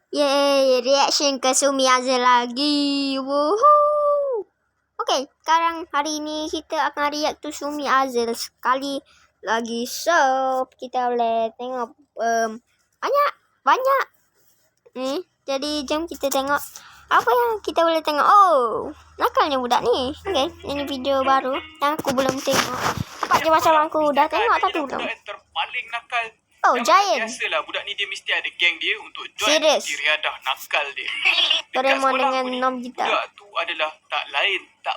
Yeay, reaction ke Sumi Azal lagi. Woohoo. Okay, sekarang hari ini kita akan react to Sumi Azal sekali lagi. So, kita boleh tengok banyak ni. Jadi, jom kita tengok apa yang kita boleh tengok. Oh, nakalnya budak ni. Okay, ini video baru yang aku belum tengok. Tempat je macam aku dah tengok tapi belum. Terpaling nakal. Oh, Giant. Biasalah budak ni dia mesti ada geng dia untuk join Serius? riadah nakal dia. Doraemon dengan Nobita. Budak tu adalah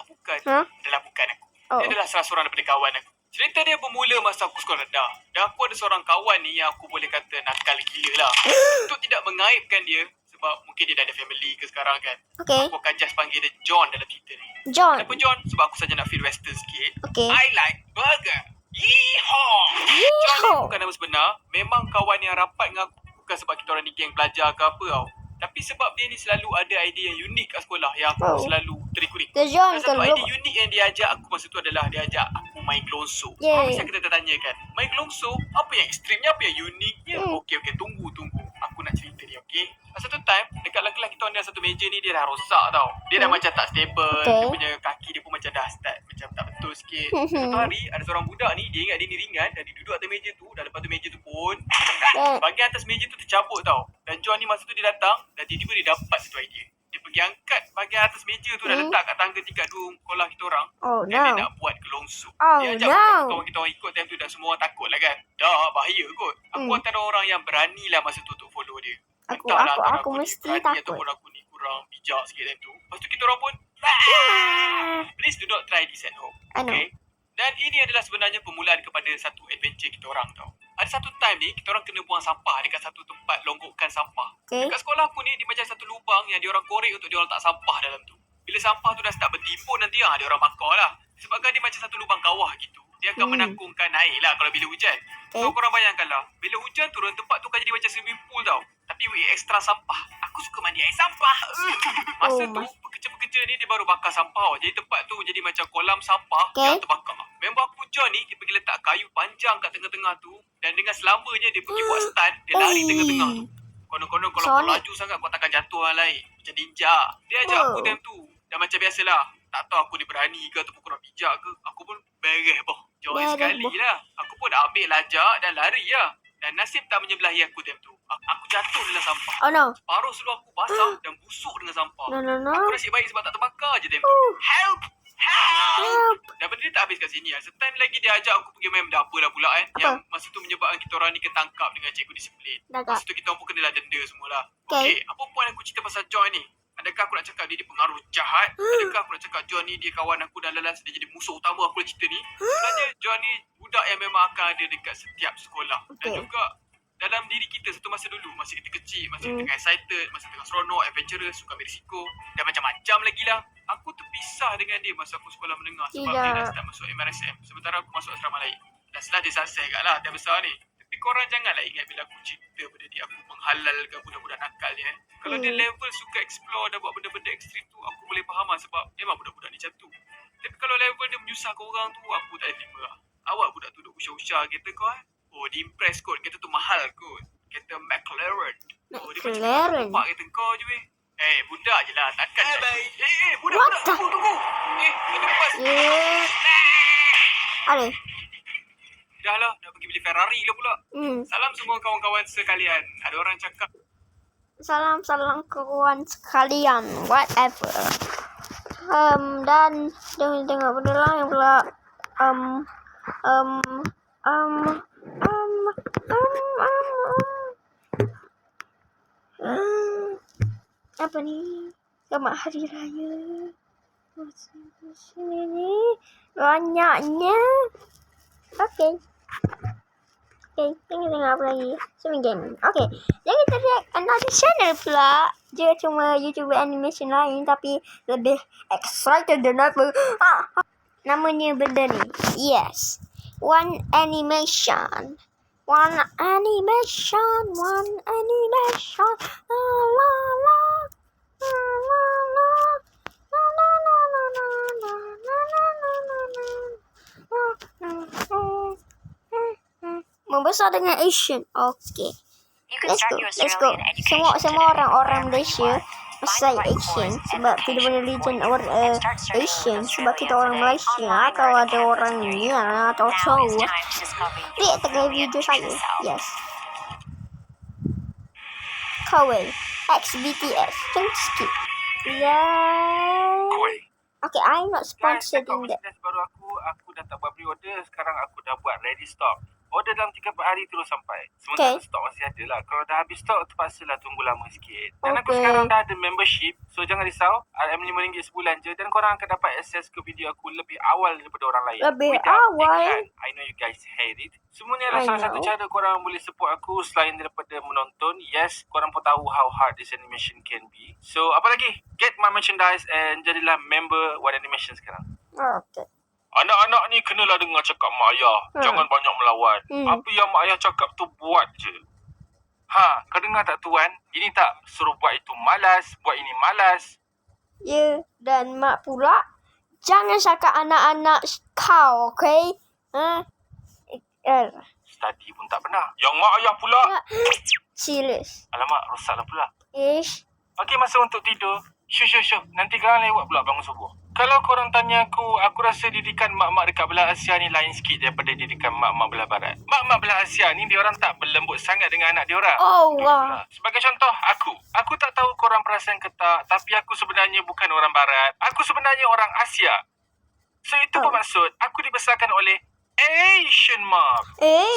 bukan aku. Oh. Dia adalah salah seorang daripada kawan aku. Cerita dia bermula masa aku sekolah rendah. Dan aku ada seorang kawan ni yang aku boleh kata nakal gila lah. Untuk tidak mengaibkan dia, sebab mungkin dia dah ada family ke sekarang kan. Okay. Aku akan just panggil dia John dalam cerita ni. John. Kenapa John? Sebab aku saja nak feel western sikit. Okay. I like burger. Yeehaw! John ni bukan nama sebenar. Memang kawan yang rapat dengan aku. Bukan sebab kita orang ni geng belajar ke apa tau. Tapi sebab dia ni selalu ada idea yang unik kat sekolah yang aku selalu terikut-ikut. John Dan satu idea unik yang dia ajak aku masa tu adalah dia ajak aku main gelongso. Orang mesti kita tertanya kan, main gelongso, apa yang ekstrimnya, apa yang uniknya? Okey, tunggu. Aku nak cerita ni, okey? Masa tu time, dekat dalam kelas kita orang ada satu meja ni, dia dah rosak tau. Dia dah macam tak stable. Dia punya kaki dia pun macam dah start macam tak betul sikit. Satu hari, ada seorang budak ni, dia ingat dia ni ringan dan dia duduk atas meja tu. Dan lepas tu meja tu pun bahagian atas meja tu tercabut tau. Dan John ni masa tu dia datang dan tiba-tiba dia dapat satu idea. Dia pergi angkat bahagian atas meja tu dan letak kat tangga tingkat 2 sekolah kita orang. Dan dia nak buat gelongso. Dia ajak kawan kita orang ikut time tu dan semua orang takut lah kan. Dah bahaya kot. Aku antara orang yang berani lah masa tu untuk follow dia. Aku mesti takut. Ataupun aku ni kurang bijak sikit time tu. Lepas tu kita orang pun please do not try this at home. Okay? Dan ini adalah sebenarnya permulaan kepada satu adventure kita orang tau. Ada satu time ni, kita orang kena buang sampah dekat satu tempat longgokan sampah. Dekat sekolah aku ni, dia macam satu lubang yang diorang korek untuk diorang letak sampah dalam tu. Bila sampah tu dah start bertimbun nanti, diorang bakar lah. Sebabkan dia macam satu lubang kawah gitu. Dia akan menakungkan air lah kalau bila hujan. So korang bayangkan lah, bila hujan turun, tempat tu kan jadi macam swimming pool tau. Tapi with extra sampah. Aku suka mandi air sampah. Masa tu, pekerja-pekerja ni dia baru bakar sampah. Jadi tempat tu jadi macam kolam sampah yang terbakar. Member aku John ni, dia pergi letak kayu panjang kat tengah-tengah tu. Dan dengan selamanya dia pergi buat stand, dia lari tengah-tengah tu. Konon-konon kalau kau laju sangat, kau takkan jatuh hal lain. Macam ninja. Dia ajak aku time tu. Dan macam biasalah, tak tahu aku ni berani ke ataupun kurang bijak ke. Aku pun bereh boh. Join sekali lah. Aku pun ambil lajak dan lari lah. Dan nasib tak menyebelahi aku time tu. Aku jatuh dalam sampah. Oh no. Paruh seluar aku basah dan busuk dengan sampah. No. Aku nasib baik sebab tak terbakar je time tu. Help! Dan benda ni tak habis kat sini lah. Setime lagi dia ajak aku pergi main benda apa lah pula kan. Yang masa tu menyebabkan kita orang ni ketangkap dengan cikgu disiplin. Masa tu kita orang pun kenalah denda semualah. Okay, apa point aku cerita pasal John ni? Adakah aku nak cakap dia pengaruh jahat? Adakah aku nak cakap John ni dia kawan aku dan lalas dia jadi musuh utama aku dalam cerita ni? Sebenarnya John ni budak yang memang akan ada dekat setiap sekolah. Dan juga dalam diri kita satu masa dulu, masa kita kecil, masa kita tengah excited, masa tengah seronok, adventurous, suka ambil risiko dan macam-macam lagi lah. Aku terpisah dengan dia masa aku sekolah menengah sebab dia dah start masuk MRSM sementara aku masuk asrama lain. Dan setelah dia selesai kat lah time besar ni. Tapi korang janganlah ingat bila aku cerita pada dia aku menghalalkan budak-budak nakal ni Kalau dia level suka explore dan buat benda-benda ekstrim tu, aku boleh faham lah sebab memang budak-budak ni macam tu. Tapi kalau level dia menyusahkan orang tu, aku tak terima lah. Awak budak tu duk usah-usah kereta kau Oh, di impress kot. Kereta tu mahal kot. Kereta McLaren. Oh, dia macam nampak kereta kau je weh. Budak je lah. Takkan budak. Tunggu. Kereta lepas. Ada. Dah lah. Nak pergi beli Ferrari lah pula. Salam semua kawan-kawan sekalian. Ada orang cakap. Salam kawan sekalian. Whatever. Dan jangan tengok benda lain pula. Apa ni? Selamat Hari Raya. Sini ni banyaknya. Okay, tengok apa lagi. Sumi game. Okay, jadi kita lihat another channel pula. Dia cuma YouTuber animation lain tapi lebih excited than ever. Namanya benda ni. Yes. One animation. La la la. Membesar dengan Asian. Okay. Let's go. Semua orang Malaysia Masai Asian sebab kita punya region Asian sebab kita orang Malaysia. Kalau ada orang Nia atau cowok, lihat tengah video saya. Yes. Kawai X BTS. Don't skip. Yeah. Okay, I'm not sponsored in that. Baru aku dah tak buat pre-order. Sekarang aku dah buat ready stock. Order dalam 3-4 hari terus sampai. Sementara stok masih ada lah. Kalau dah habis stok, terpaksalah tunggu lama sikit. Dan aku sekarang dah ada membership. So jangan risau. RM5 sebulan je. Dan korang akan dapat akses ke video aku lebih awal daripada orang lain. Lebih awal? I know you guys hate it. Semua ni adalah salah satu cara korang boleh support aku selain daripada menonton. Yes, korang pun tahu how hard this animation can be. So, apa lagi? Get my merchandise and jadilah member What Animation sekarang. Okay. Anak-anak ni kenalah dengar cakap mak ayah. Jangan banyak melawan. Apa yang mak ayah cakap tu buat je. Kau dengar tak tuan? Ini tak suruh buat itu malas, buat ini malas. Ya, dan mak pula jangan cakap anak-anak kau, okay? Study pun tak pernah. Yang mak ayah pula. Serius. Alamak, rosaklah pula. Ish. Okey, masa untuk tidur. Syuh. Nanti korang lewat pula bangun subuh. Kalau korang tanya aku rasa didikan mak-mak dekat belah Asia ni lain sikit daripada didikan mak-mak belah barat. Mak-mak belah Asia ni diorang tak berlembut sangat dengan anak diorang. Oh, wow. Sebagai contoh, aku tak tahu korang perasan ke tak, tapi aku sebenarnya bukan orang barat. Aku sebenarnya orang Asia. So, itu bermaksud aku dibesarkan oleh Asian mom.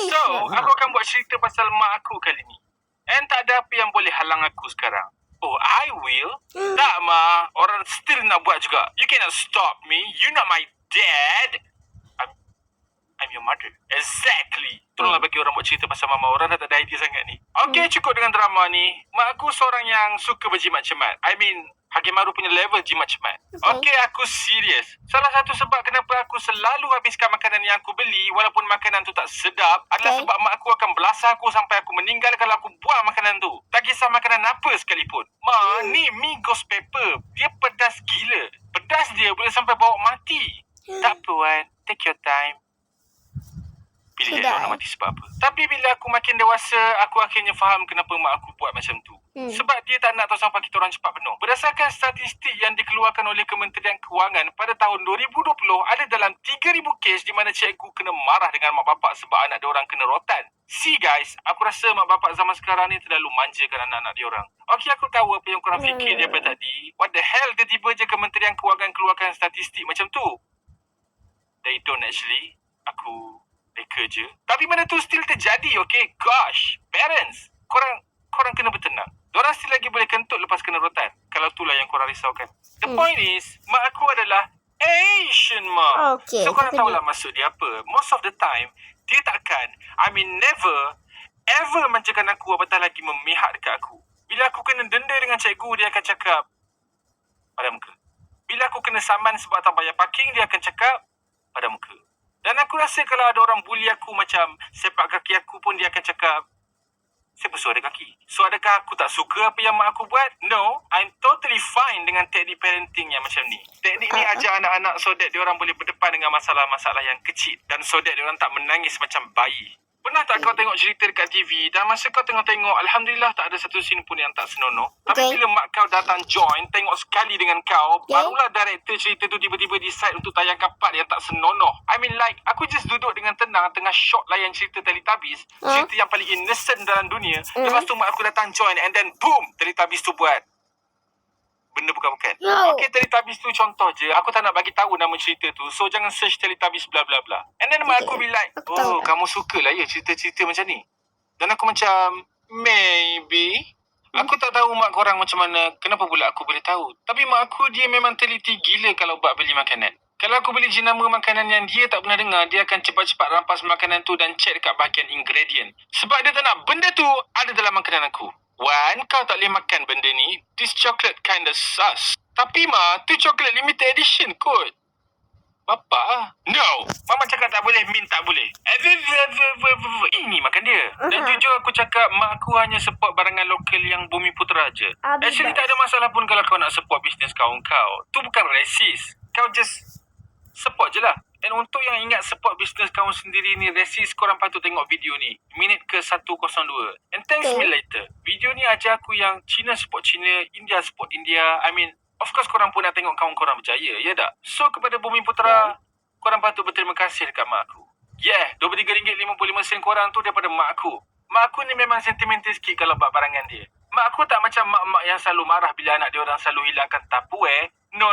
So, aku akan buat cerita pasal mak aku kali ni. And tak ada apa yang boleh halang aku sekarang. Oh, I will? Tak, Ma. Orang still nak buat juga. You cannot stop me. You're not my dad. I'm your mother. Exactly. Tolonglah bagi orang buat cerita pasal mama. Orang dah tak ada idea sangat ni. Okay, cukup dengan drama ni. Mak aku seorang yang suka berjimat cemat. I mean, Hakimaru punya level jimat cemat. Okay, aku serius. Salah satu sebab kenapa aku selalu habiskan makanan yang aku beli walaupun makanan tu tak sedap adalah sebab mak aku akan belasah aku sampai aku meninggal kalau aku buang makanan tu. Tak kisah makanan apa sekalipun. Ma, ni mi ghost pepper. Dia pedas gila. Pedas dia boleh sampai bawa mati. Tak apa, Wan. Take your time. Pilih elok nak mati sebab apa. Tapi bila aku makin dewasa, aku akhirnya faham kenapa mak aku buat macam tu. Sebab dia tak nak tahu sampah kita orang cepat penuh. Berdasarkan statistik yang dikeluarkan oleh Kementerian Kewangan pada tahun 2020, ada dalam 3,000 kes di mana cikgu kena marah dengan mak bapak sebab anak dia orang kena rotan. See guys, aku rasa mak bapak zaman sekarang ni terlalu manjakan anak-anak dia orang. Okey, aku tahu apa yang korang fikir daripada tadi. What the hell, tiba-tiba je Kementerian Kewangan keluarkan statistik macam tu? They don't actually. Aku reka je. Tapi benda tu still terjadi, okay? Gosh, parents, korang kena bertenang. Diorang still lagi boleh kentut lepas kena rotan. Kalau itulah yang korang risaukan. The point is, mak aku adalah Asian mom. Okay, so korang tahulah maksud dia apa. Most of the time, dia takkan, never, ever manjakan aku apatah lagi memihak dekat aku. Bila aku kena denda dengan cikgu, dia akan cakap pada muka. Bila aku kena saman sebab tak bayar parking, dia akan cakap pada muka. Dan aku rasa kalau ada orang bully aku macam sepak kaki aku pun dia akan cakap, siapa suruh ada kaki? So adakah aku tak suka apa yang mak aku buat? No, I'm totally fine dengan teknik parenting yang macam ni. Teknik ni ajar anak-anak so that diorang boleh berdepan dengan masalah-masalah yang kecil. Dan so that diorang tak menangis macam bayi. Pernah tak kau tengok cerita dekat TV dan masa kau tengok, Alhamdulillah tak ada satu scene pun yang tak senonoh. Tapi bila mak kau datang join, tengok sekali dengan kau, barulah director cerita tu tiba-tiba decide untuk tayangkan part yang tak senonoh. I mean like, aku just duduk dengan tenang tengah shock layan cerita Teletubbies, cerita yang paling innocent dalam dunia. Lepas tu mak aku datang join and then boom, Teletubbies tu buat benda bukan-bukan. Okay, Teletubbies tu contoh je. Aku tak nak bagi tahu nama cerita tu. So, jangan search Teletubbies bla bla bla. And then mak aku be like, oh, kamu suka lah ya cerita-cerita macam ni. Dan aku macam, maybe. Aku tak tahu mak korang macam mana. Kenapa pula aku boleh tahu? Tapi mak aku dia memang teliti gila kalau buat beli makanan. Kalau aku beli jenama makanan yang dia tak pernah dengar, dia akan cepat-cepat rampas makanan tu dan check dekat bahagian ingredient. Sebab dia tak nak benda tu ada dalam makanan aku. Wan, kau tak boleh makan benda ni. This chocolate kinda sus. Tapi Ma, tu chocolate limited edition kot. Bapa? No. Mama cakap tak boleh, Min tak boleh. Ini makan dia. Dan jujur aku cakap, mak aku hanya support barangan lokal yang Bumi Putera je. Actually tak ada masalah pun kalau kau nak support bisnes kawan kau. Tu bukan racist. Kau just support je lah. Dan untuk yang ingat support bisnes kamu sendiri ni, resist korang patut tengok video ni. Minit ke 102. And thanks me later. Video ni ajar aku yang China support China, India support India. I mean, of course korang pun nak tengok kawan korang berjaya, ya tak? So kepada Bumi Putera, korang patut berterima kasih dekat mak aku. Yeah, RM23.55 korang tu daripada mak aku. Mak aku ni memang sentimental sikit kalau buat barangan dia. Mak aku tak macam mak-mak yang selalu marah bila anak dia orang selalu hilangkan Tupperware. No.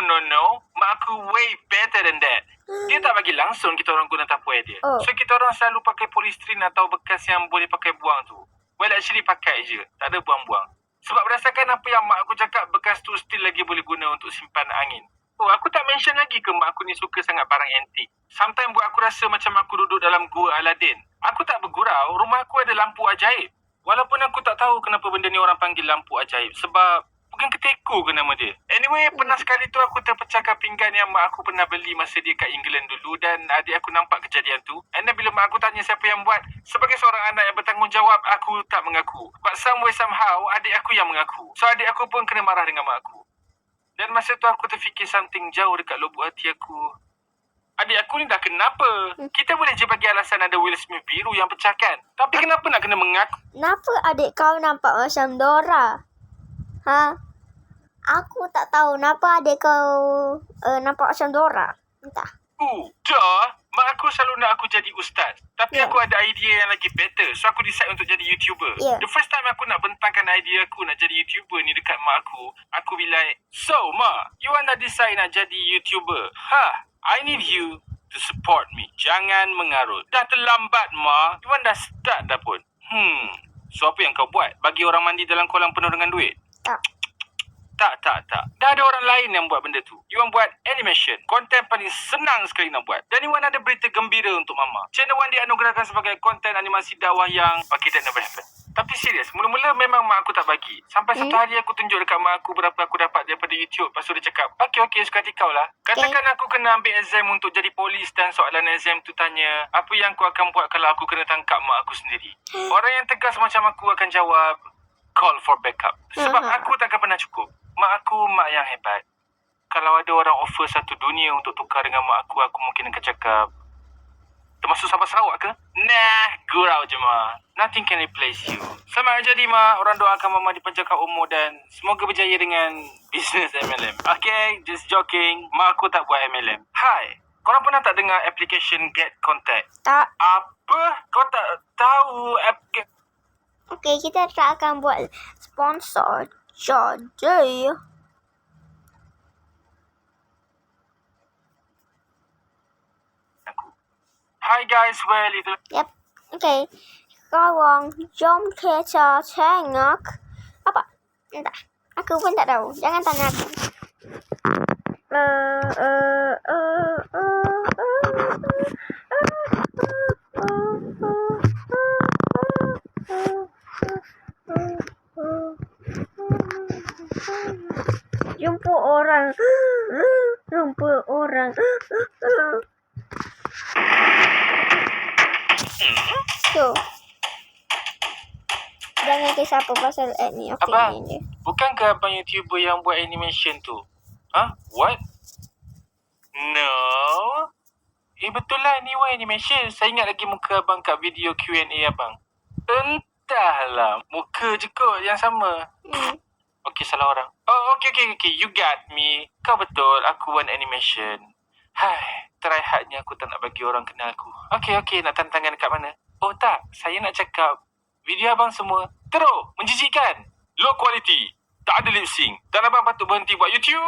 Mak aku way better than that. Dia tak bagi langsung kita orang guna Tupperware dia. So kita orang selalu pakai polystyrene atau bekas yang boleh pakai buang tu. Well actually pakai je. Tak ada buang-buang. Sebab berdasarkan apa yang mak aku cakap, bekas tu still lagi boleh guna untuk simpan angin. Oh, aku tak mention lagi ke mak aku ni suka sangat barang antik. Sometimes buat aku rasa macam aku duduk dalam gua Aladdin. Aku tak bergurau, rumah aku ada lampu ajaib. Walaupun aku tak tahu kenapa benda ni orang panggil lampu ajaib. Sebab bukan keteko ke nama dia. Anyway, pernah sekali tu aku terpecahkan pinggan yang mak aku pernah beli masa dia kat England dulu. Dan adik aku nampak kejadian tu. And then bila mak aku tanya siapa yang buat, sebagai seorang anak yang bertanggungjawab, aku tak mengaku. But some way somehow, adik aku yang mengaku. So adik aku pun kena marah dengan mak aku. Dan masa tu aku terfikir something jauh dekat lubuk hati aku. Adik aku ni dah kenapa? Kita boleh je bagi alasan ada Will Smith biru yang pecahkan. Tapi kenapa nak kena mengaku? Kenapa adik kau nampak macam Dora? Ha? Aku tak tahu kenapa adik kau nampak macam Dora. Entah. Dah. Mak aku selalu nak aku jadi ustaz. Tapi aku ada idea yang lagi better. So aku decide untuk jadi YouTuber. The first time aku nak bentangkan idea aku nak jadi YouTuber ni dekat mak aku bilang, so ma, you want nak decide nak jadi YouTuber? I need you to support me. Jangan mengarut. Dah terlambat ma. You want dah start dah pun. So apa yang kau buat? Bagi orang mandi dalam kolam penuh dengan duit? Tak. Dah ada orang lain yang buat benda tu. You want buat animation. Konten paling senang sekali nak buat. Dan you want ada berita gembira untuk mama. Channel One dianugerahkan sebagai konten animasi dakwah yang that never happen. Tapi serius, mula-mula memang mak aku tak bagi. Sampai satu hari aku tunjuk dekat mak aku berapa aku dapat daripada YouTube. Lepas tu dia cakap, okey, suka hati kau lah. Katakan aku kena ambil exam untuk jadi polis dan soalan exam tu tanya, apa yang aku akan buat kalau aku kena tangkap mak aku sendiri? Orang yang tegas macam aku akan jawab, call for backup. Sebab aku takkan pernah cukup. Mak aku mak yang hebat. Kalau ada orang offer satu dunia untuk tukar dengan mak aku mungkin akan cakap, termasuk Sabah Sarawak ke? Nah, gurau je mak. Nothing can replace you. Selamat jadi mak. Orang doakan mama dipanjangkan umur dan semoga berjaya dengan bisnes MLM. Okay, just joking. Mak aku tak buat MLM. Hai, korang pernah tak dengar application Get Contact? Tak. Apa? Kau tak tahu Okay, kita tak akan buat sponsor. Jadi Hi guys, well itu. Yep. Okay. Sekarang jom kita tengok apa? Entah. Aku pun tak tahu. Jangan tanya aku. Jumpa orang. Tu. Jangan kisah apa pasal ad ni. Okay, Abang, ni. bukankah abang YouTuber yang buat animation tu? What? No. Betul lah, ni one animation. Saya ingat lagi muka abang kat video Q&A abang. Entahlah, muka je kot yang sama. Okay, salah orang. Oh, okay. You got me. Kau betul, aku one animation. Hai, try hardnya aku tak nak bagi orang kenal aku. Okay, nak tantangan dekat mana? Oh tak, saya nak cakap video abang semua teruk, menjijikkan, low quality, tak ada lip sync. Dan abang patut berhenti buat YouTube.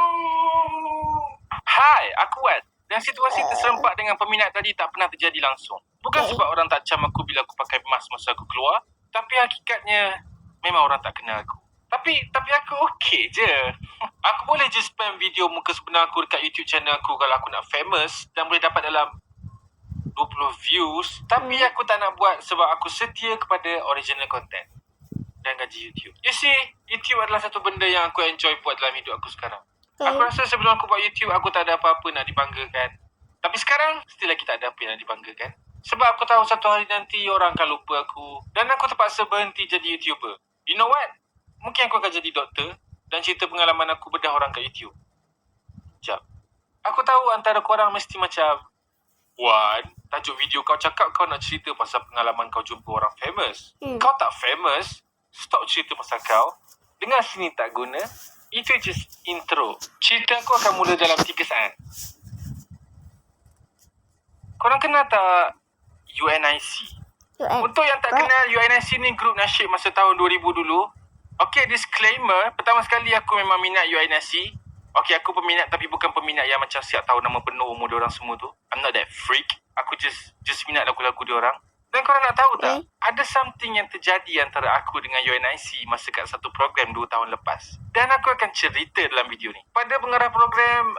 Hai, aku Wat. Dan situasi terserempak dengan peminat tadi tak pernah terjadi langsung. Bukan sebab orang tak cam aku bila aku pakai mask masa aku keluar. Tapi hakikatnya, memang orang tak kenal aku. Tapi aku okey je. Aku boleh je spam video muka sebenar aku dekat YouTube channel aku kalau aku nak famous dan boleh dapat dalam 20 views. Tapi aku tak nak buat sebab aku setia kepada original content dan gaji YouTube. You see, YouTube adalah satu benda yang aku enjoy buat dalam hidup aku sekarang. Aku rasa sebelum aku buat YouTube, aku tak ada apa-apa nak dibanggakan. Tapi sekarang, still lagi tak ada apa yang nak dibanggakan. Sebab aku tahu satu hari nanti orang akan lupa aku. Dan aku terpaksa berhenti jadi YouTuber. You know what? Mungkin aku akan jadi doktor dan cerita pengalaman aku bedah orang kat YouTube. Sekejap. Aku tahu antara korang mesti macam, Wan, tajuk video kau cakap kau nak cerita pasal pengalaman kau jumpa orang famous. Hmm. Kau tak famous, stop cerita pasal kau. Dengar sini tak guna. Itu just intro. Cerita aku akan mula dalam 3 saat. Korang kenal tak UNIC? Untuk yang tak kenal, UNIC ni grup nasyid masa tahun 2000 dulu. Okay, disclaimer. Pertama sekali aku memang minat UNIC. Okay, aku peminat tapi bukan peminat yang macam siap tahu nama penuh umur diorang semua tu. I'm not that freak. Aku just minat lagu-lagu diorang. Dan korang nak tahu tak? Ada something yang terjadi antara aku dengan UNIC masa kat satu program 2 tahun lepas. Dan aku akan cerita dalam video ni. Pada pengarah program,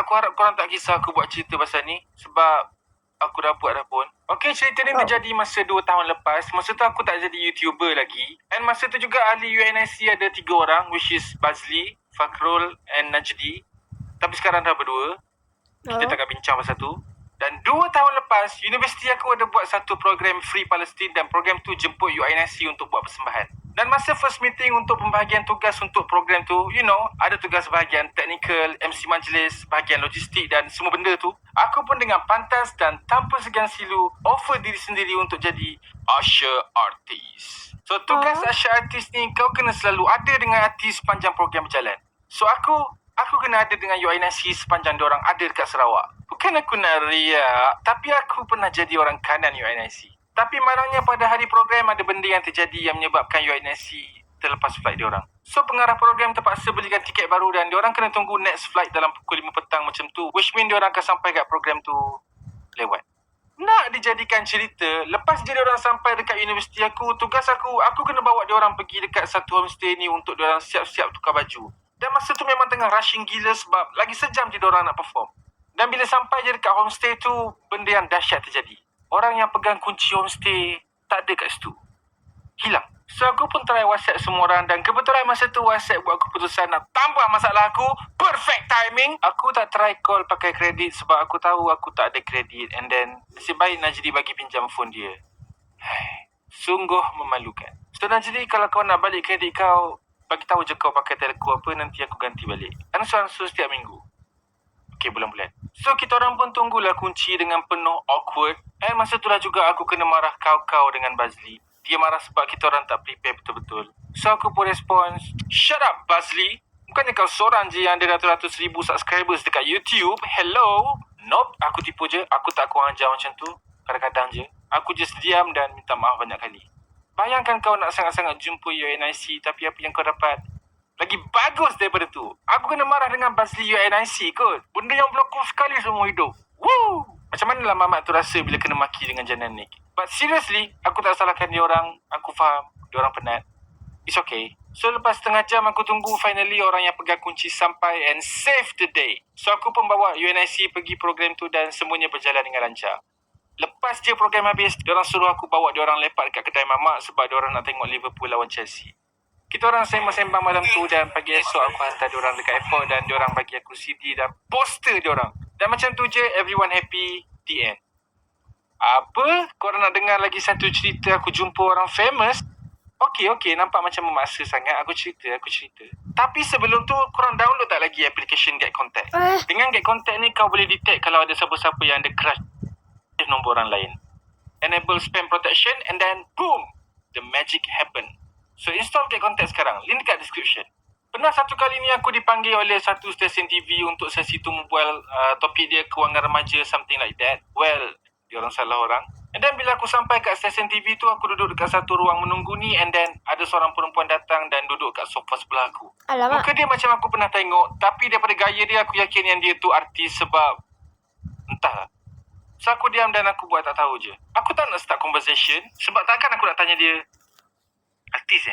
aku harap korang tak kisah aku buat cerita pasal ni. Sebab aku dah buat dah pun. Okay, cerita ni terjadi masa 2 tahun lepas. Masa tu aku tak jadi YouTuber lagi. And masa tu juga ahli UNIC ada 3 orang, which is Bazli, Fakrul and Najdi. Tapi sekarang dah berdua. Kita takkan bincang pasal tu. Dan 2 tahun lepas, universiti aku ada buat satu program Free Palestine dan program tu jemput UNIC untuk buat persembahan. Dan masa first meeting untuk pembahagian tugas untuk program tu, ada tugas bahagian teknikal, MC majlis, bahagian logistik dan semua benda tu. Aku pun dengan pantas dan tanpa segan silu offer diri sendiri untuk jadi usher artist. So tugas usher artist ni kau kena selalu ada dengan artis sepanjang program berjalan. So aku kena ada dengan UNIC sepanjang diorang ada dekat Sarawak. Bukan aku nak riak, tapi aku pernah jadi orang kanan UNIC. Tapi malangnya pada hari program ada benda yang terjadi yang menyebabkan UNIC terlepas flight diorang. So pengarah program terpaksa belikan tiket baru dan diorang kena tunggu next flight dalam pukul 5 petang macam tu. Which mean diorang akan sampai kat program tu lewat. Nak dijadikan cerita, lepas je diorang sampai dekat universiti aku, tugas aku kena bawa diorang pergi dekat satu homestay ni untuk diorang siap-siap tukar baju. Dan masa tu memang tengah rushing gila sebab lagi sejam je diorang nak perform. Dan bila sampai je dekat homestay tu, benda yang dahsyat terjadi. Orang yang pegang kunci homestay tak ada kat situ. Hilang. So aku pun try WhatsApp semua orang dan kebetulan masa tu WhatsApp buat keputusan nak tambah masalah aku. Perfect timing. Aku tak try call pakai kredit sebab aku tahu aku tak ada kredit. And then nasib baik Najdi bagi pinjam phone dia. Sungguh memalukan. So Najdi, kalau kau nak balik kredit kau, bagi tahu je kau pakai telco apa, nanti aku ganti balik. Ansur setiap minggu. Okay, bulan-bulan. So, kita orang pun tunggulah kunci dengan penuh awkward. Masa itulah juga aku kena marah kau dengan Bazli. Dia marah sebab kita orang tak prepare betul-betul. So, aku pun respons, shut up, Bazli. Bukannya kau seorang je yang ada ratus-ratus ribu subscribers dekat YouTube? Hello? Nope, aku tipu je. Aku tak kurang ajar macam tu. Kadang-kadang je. Aku just diam dan minta maaf banyak kali. Bayangkan kau nak sangat-sangat jumpa UNIC tapi apa yang kau dapat lagi bagus daripada tu. Aku kena marah dengan Bazli UNIC kot. Benda yang berlaku sekali seumur hidup. Woo! Macam manalah mamat tu rasa bila kena maki dengan Janan Nick. But seriously, aku tak salahkan diorang. Aku faham, diorang penat. It's okay. So lepas setengah jam aku tunggu, finally orang yang pegang kunci sampai and save the day. So aku pun bawa UNIC pergi program tu dan semuanya berjalan dengan lancar. Lepas je program habis, diorang suruh aku bawa diorang lepak dekat kedai mamak sebab diorang nak tengok Liverpool lawan Chelsea. Kita orang sembang-sembang malam tu dan pagi esok aku hantar diorang dekat airport dan diorang bagi aku CD dan poster diorang. Dan macam tu je, everyone happy, the end. Apa? Korang nak dengar lagi satu cerita aku jumpa orang famous? Okay, nampak macam memaksa sangat. Aku cerita. Tapi sebelum tu, korang download tak lagi application Get Contact? Dengan Get Contact ni, kau boleh detect kalau ada siapa-siapa yang ada crush nombor orang lain. Enable spam protection and then boom, the magic happen. So install Get Contact sekarang. Link dekat description. Pernah satu kali ni aku dipanggil oleh satu stesen TV untuk sesi tumbual topik dia kewangan remaja, something like that. Well, diorang salah orang. And then bila aku sampai kat stesen TV tu, aku duduk dekat satu ruang menunggu ni and then ada seorang perempuan datang dan duduk kat sofa sebelah aku. Alamak. Muka dia macam aku pernah tengok, tapi daripada gaya dia aku yakin yang dia tu artis sebab entahlah. So aku diam dan aku buat tak tahu je. Aku tak nak start conversation sebab takkan aku nak tanya dia, artis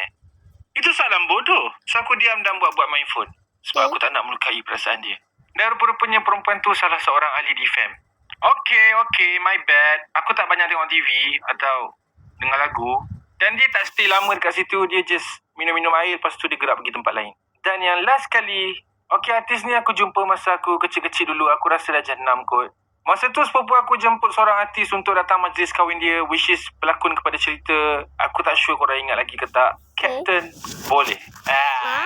Itu soalan bodoh. So aku diam dan buat main phone sebab aku tak nak melukai perasaan dia. Dan rupa-rupanya perempuan tu salah seorang ahli defam. Okay, my bad. Aku tak banyak tengok TV atau dengar lagu. Dan dia tak stay lama dekat situ. Dia just minum-minum air, lepas tu dia gerak pergi tempat lain. Dan yang last kali, artis ni aku jumpa masa aku kecil-kecil dulu. Aku rasa dah 6 kot. Masa tu sepupu aku jemput seorang artis untuk datang majlis kahwin dia, which is pelakon kepada cerita. Aku tak sure korang ingat lagi ke tak. Captain Boleh.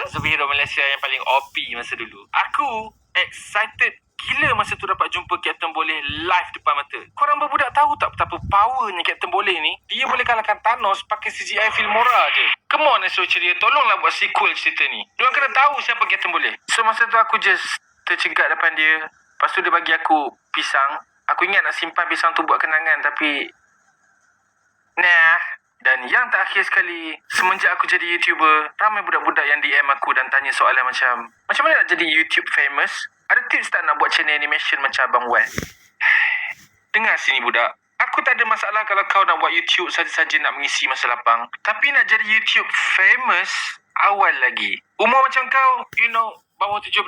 Superhero Malaysia yang paling OP masa dulu. Aku excited gila masa tu dapat jumpa Captain Boleh live depan mata. Korang berbudak tahu tak betapa powernya Captain Boleh ni? Dia boleh kalahkan Thanos pakai CGI Filmora je. Come on Astro Ceria, tolonglah buat sequel cerita ni. Diorang kena tahu siapa Captain Boleh. So masa tu aku just tercegat depan dia. Lepas tu dia bagi aku pisang. Aku ingat nak simpan pisang tu buat kenangan, tapi nah. Dan yang terakhir sekali, semenjak aku jadi YouTuber, ramai budak-budak yang DM aku dan tanya soalan macam mana nak jadi YouTube famous? Ada tips tak nak buat channel animation macam Abang Wan? Dengar sini budak. Aku tak ada masalah kalau kau nak buat YouTube saja-saja nak mengisi masa lapang. Tapi nak jadi YouTube famous, awal lagi. Umur macam kau, bawah 17,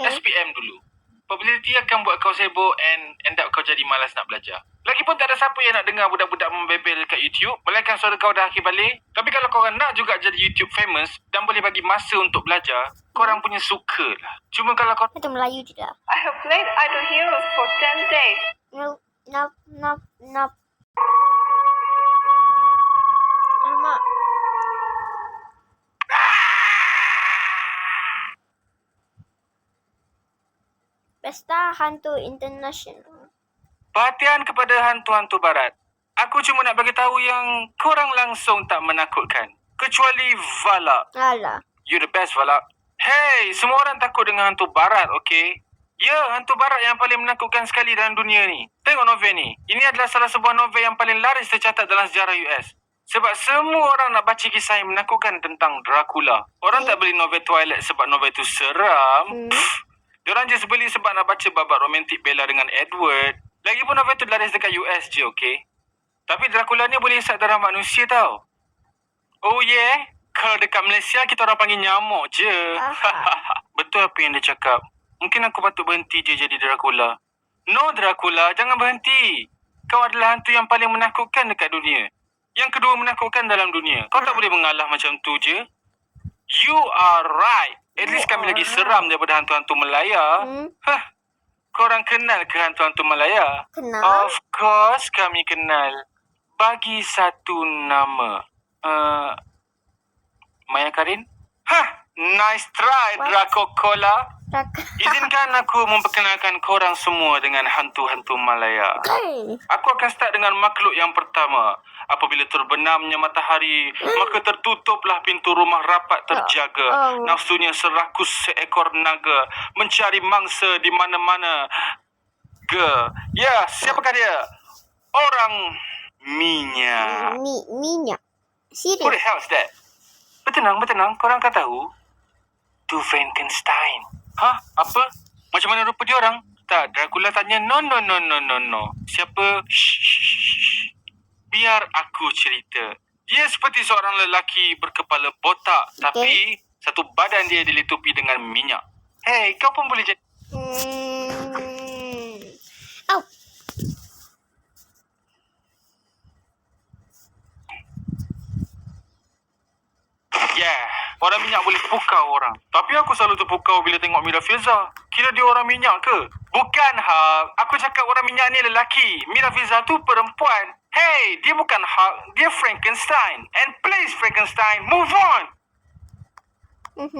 SPM dulu. Probability akan buat kau sibuk and end up kau jadi malas nak belajar. Lagipun tak ada siapa yang nak dengar budak-budak membebel dekat YouTube, melainkan suara kau dah akhir balik. Tapi kalau korang nak juga jadi YouTube famous dan boleh bagi masa untuk belajar, korang punya suka lah. Cuma kalau kau... Itu Melayu tidak. I have played Idol Heroes for 10 days. No. Alamak. Pesta Hantu International. Perhatian kepada hantu-hantu barat. Aku cuma nak bagi tahu yang korang langsung tak menakutkan. Kecuali Vala. Alah. You the best, Vala. Hey, semua orang takut dengan hantu barat, okay? Ya, hantu barat yang paling menakutkan sekali dalam dunia ni. Tengok novel ni. Ini adalah salah sebuah novel yang paling laris tercatat dalam sejarah US. Sebab semua orang nak baca kisah yang menakutkan tentang Dracula. Orang tak beli novel Twilight sebab novel tu seram. Diorang just beli sebab nak baca babak romantik Bella dengan Edward. Lagipun novel tu laris dekat US je, okay? Tapi Dracula ni boleh hisap darah manusia tau. Oh yeah? Kalau dekat Malaysia, kita orang panggil nyamuk je. Betul apa yang dia cakap. Mungkin aku patut berhenti je jadi Dracula. No Dracula, jangan berhenti. Kau adalah hantu yang paling menakutkan dekat dunia. Yang kedua menakutkan dalam dunia. Kau tak boleh mengalah macam tu je. You are right. At least kami lagi seram daripada hantu-hantu Malaya. Korang kenal ke hantu-hantu Malaya? Kenal. Of course kami kenal. Bagi satu nama. Maya Karin? Nice try, Dracocola. Izinkan aku memperkenalkan korang semua dengan hantu-hantu Malaya. Aku akan start dengan makhluk yang pertama. Apabila terbenamnya matahari, maka tertutuplah pintu rumah rapat terjaga. Nafsunya serakus seekor naga, mencari mangsa di mana-mana. Ya, siapakah dia? Orang minyak. Minyak. Who the Serius? hell is that? Bertenang. Korang akan tahu. Tu Frankenstein. Apa? Macam mana rupa dia orang? Tak, Dracula tanya, no. Siapa? Shh. Biar aku cerita. Dia seperti seorang lelaki berkepala botak. Tapi, satu badan dia dilitupi dengan minyak. Hey, kau pun boleh jadi... Oh. Yeah, orang minyak boleh pukau orang. Tapi aku selalu terpukau bila tengok Mira Filzah. Kira dia orang minyak ke? Bukan, Hulk. Aku cakap orang minyak ni lelaki. Mira Filzah tu perempuan. Hey, dia bukan Hulk. Dia Frankenstein. And please, Frankenstein, move on.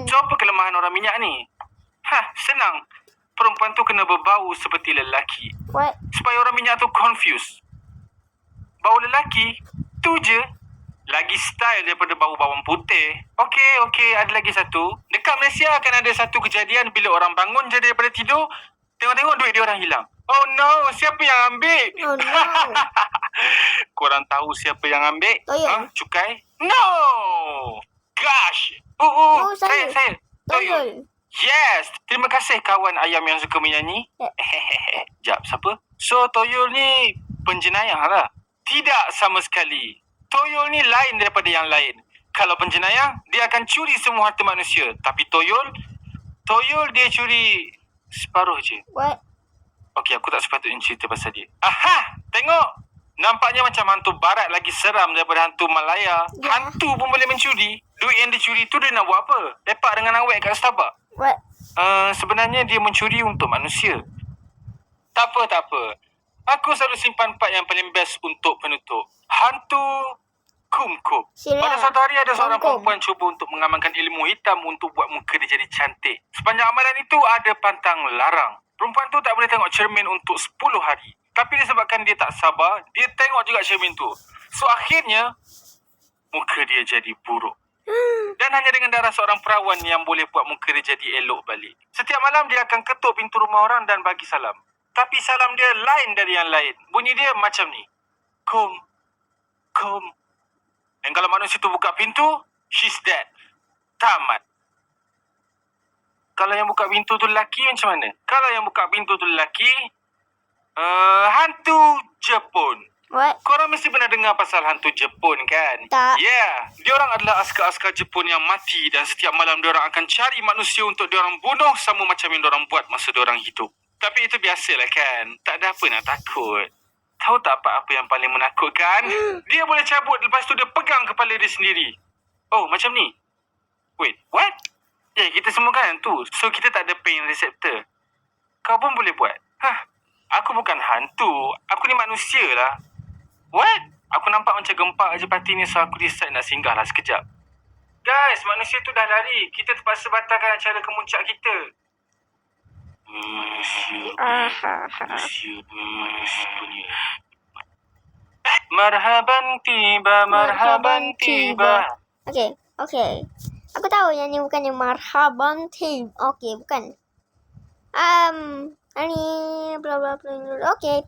So, apa kelemahan orang minyak ni? Senang. Perempuan tu kena berbau seperti lelaki. What? Supaya orang minyak tu confused. Bau lelaki, tu je. Lagi style daripada bau bawang putih. Okey, ada lagi satu. Dekat Malaysia akan ada satu kejadian bila orang bangun je daripada tidur, tengok-tengok duit dia orang hilang. Oh no, siapa yang ambil? Oh no. Korang tahu siapa yang ambil? Toyol. Cukai? No! Gosh! Saya. Toyol. Yes! Terima kasih kawan ayam yang suka menyanyi. Jap, siapa? So, Toyol ni penjenayah lah? Tidak sama sekali. Toyol ni lain daripada yang lain. Kalau penjenayah, dia akan curi semua harta manusia. Tapi Toyol dia curi separuh je. What? Okey, aku tak sepatutnya cerita pasal dia. Tengok. Nampaknya macam hantu barat lagi seram daripada hantu Malaya. Yeah. Hantu pun boleh mencuri. Duit yang dicuri tu dia nak buat apa? Lepak dengan awet kat Starbucks. What? Sebenarnya dia mencuri untuk manusia. Tak apa. Aku selalu simpan part yang paling best untuk penutup. Hantu Kumkum. Pada suatu hari ada seorang perempuan cuba untuk mengamalkan ilmu hitam untuk buat muka dia jadi cantik. Sepanjang amalan itu ada pantang larang. Perempuan tu tak boleh tengok cermin untuk 10 hari. Tapi disebabkan dia tak sabar, dia tengok juga cermin tu. So akhirnya, muka dia jadi buruk. Dan hanya dengan darah seorang perawan yang boleh buat muka dia jadi elok balik. Setiap malam dia akan ketuk pintu rumah orang dan bagi salam. Tapi salam dia lain dari yang lain. Bunyi dia macam ni. Kum. Dan kalau manusia tu buka pintu, she's dead. Tamat. Kalau yang buka pintu tu lelaki macam mana? Kalau yang buka pintu tu lelaki, hantu Jepun. What? Korang mesti pernah dengar pasal hantu Jepun kan? Tak. Yeah. Diorang adalah askar-askar Jepun yang mati dan setiap malam diorang akan cari manusia untuk diorang bunuh sama macam yang diorang buat masa diorang hidup. Tapi itu biasalah kan? Tak ada apa nak takut. Tahu tak apa yang paling menakutkan? Dia boleh cabut lepas tu dia pegang kepala dia sendiri. Oh, macam ni. Wait, what? Kita semua kan hantu. So kita tak ada pain receptor. Kau pun boleh buat. Aku bukan hantu. Aku ni manusia lah. What? Aku nampak macam gempak je parti ni, so aku decide nak singgah lah sekejap. Guys, manusia tu dah lari. Kita terpaksa batalkan acara kemuncak kita. Manusia punya. Marhaban tiba. Okay. Aku tahu yang ni bukan yang marhaban team. Okay, bukan. Ini bla bla bla. Okay.